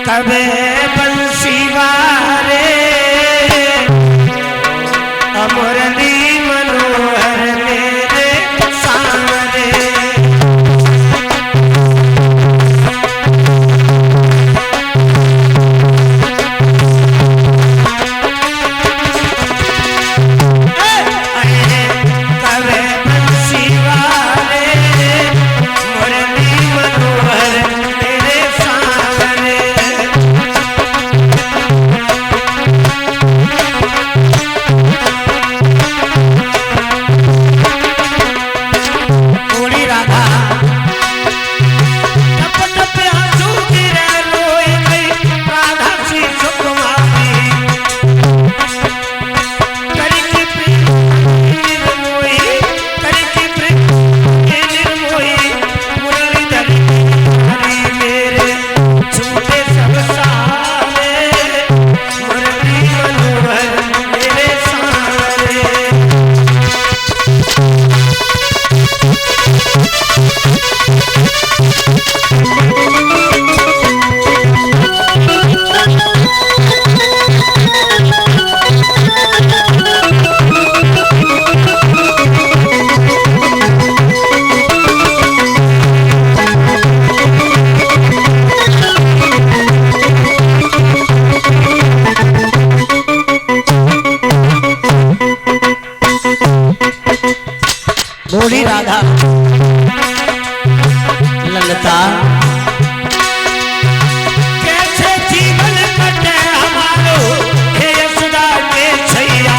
कबे बंसी वारे मुरली मनोहर मेरे सामने। कबे बंसी वारे मुरली मनोहर मेरे सामने। बोली राधा ललता कैसे जीवन कटे हमारो हे यशोदा के छैया।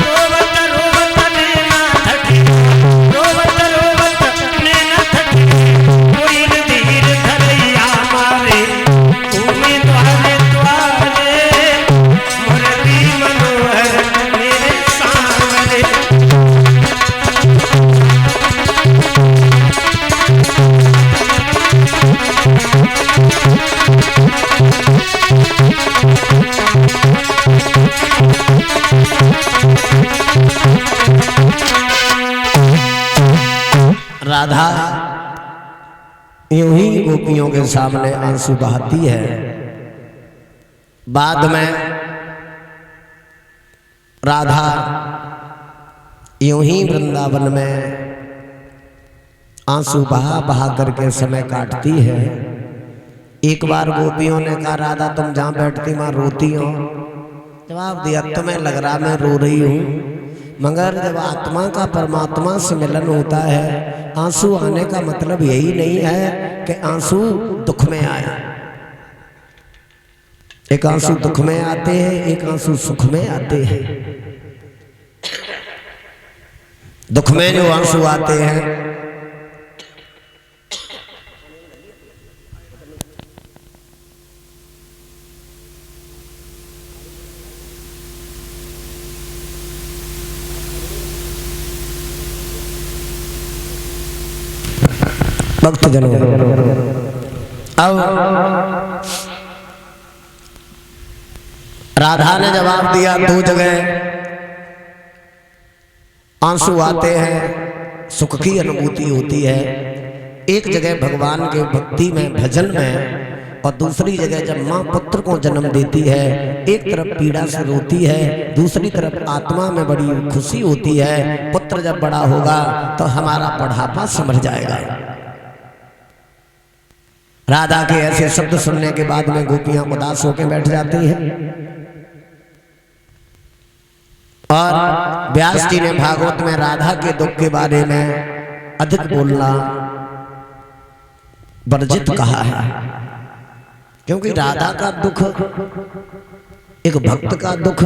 रोवत रोवत नैना थकी, रोवत रोवत नैना थकी, कोई धीर धरैया मारे तुम्हें द्वारे द्वारे मुरली मनोहर मेरे सामने। राधा यूं ही गोपियों के सामने आंसू बहाती है। बाद में राधा यूं ही वृंदावन में आंसू बहा बहा करके समय काटती है। एक बार गोपियों ने कहा राधा तुम जहां बैठती वहां रोती हो। जवाब दिया तुम्हें लग रहा मैं रो रही हूं, मगर जब आत्मा का परमात्मा से मिलन होता है आंसू आने का मतलब यही नहीं है कि आंसू दुख में आए। एक आंसू दुख में आते हैं, एक आंसू सुख में आते हैं। दुख में जो आंसू आते हैं भक्त जनों, अब राधा ने जवाब दिया दो जगह आंसू आते हैं, सुख की अनुभूति होती है। एक जगह भगवान के भक्ति में भजन में, और दूसरी जगह जब माँ पुत्र को जन्म देती है एक तरफ पीड़ा से रोती है, दूसरी तरफ आत्मा में बड़ी खुशी होती है। पुत्र जब बड़ा होगा तो हमारा बुढ़ापा समझ जाएगा। राधा के ऐसे शब्द सुनने के बाद में गोपियां उदास होकर बैठ जाती हैं। और व्यास जी ने भागवत में राधा के दुख के बारे में अधिक बोलना वर्जित कहा है, क्योंकि राधा का दुख एक भक्त का दुख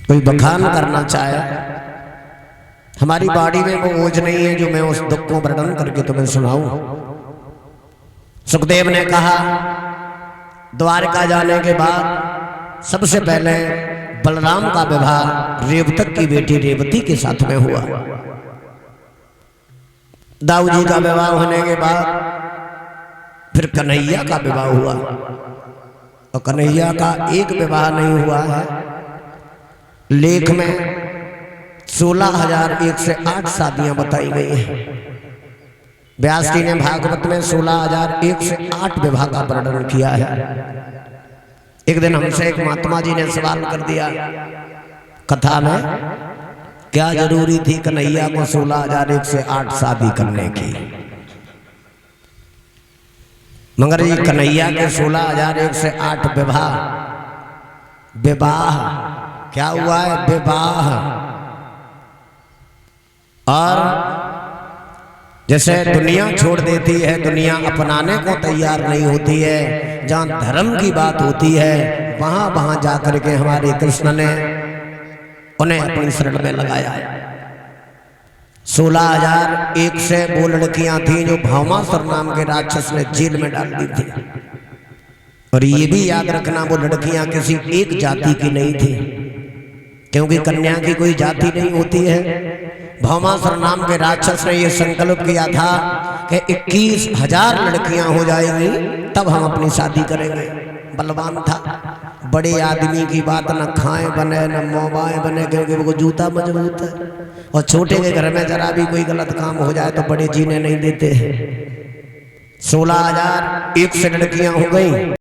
कोई बखान करना चाहे, हमारी बाड़ी में वो ओज नहीं है जो मैं उस दुख को वर्णन करके तुम्हें सुनाऊं। सुखदेव ने कहा द्वारका जाने के बाद सबसे पहले बलराम का विवाह रेवतक की बेटी रेवती के साथ में हुआ। दाऊ जी का विवाह होने के बाद फिर कन्हैया का विवाह हुआ, और कन्हैया का एक विवाह नहीं हुआ है, लेख में 16,108 शादियां बताई गई हैं। व्यास जी ने भागवत में 16,001 से 8 विवाह का वर्णन किया है। एक दिन हमसे एक महात्मा जी ने सवाल कर दिया कथा में, क्या जरूरी थी कन्हैया को 16,001 से 8 शादी करने की? मगर ये कन्हैया के 16,001 से 8 विवाह, विवाह क्या हुआ है? विवाह। और जैसे दुनिया छोड़ देती है, दुनिया अपनाने को तैयार नहीं होती है, जहाँ धर्म की बात होती है वहां जाकर के हमारे कृष्ण ने उन्हें अपनी शरण में लगाया। 16,001 से वो लड़कियां थीं जो भौमासुर नाम के राक्षस ने जेल में डाल दी थी। और ये भी याद रखना, वो लड़कियां किसी एक जाति की नहीं थी, क्योंकि कन्या की कोई जाति नहीं होती है। भौमासुर नाम के राक्षस ने यह संकल्प किया था कि 21,000 लड़कियां हो जाएंगी तब हम अपनी शादी करेंगे। बलवान था, बड़े आदमी की बात न खाएं बने न मोबाएं बने, क्योंकि वो जूता मजबूत है। और छोटे के घर में जरा भी कोई गलत काम हो जाए तो बड़े जीने नहीं देते हैं। 16,001 से लड़कियां हो गई।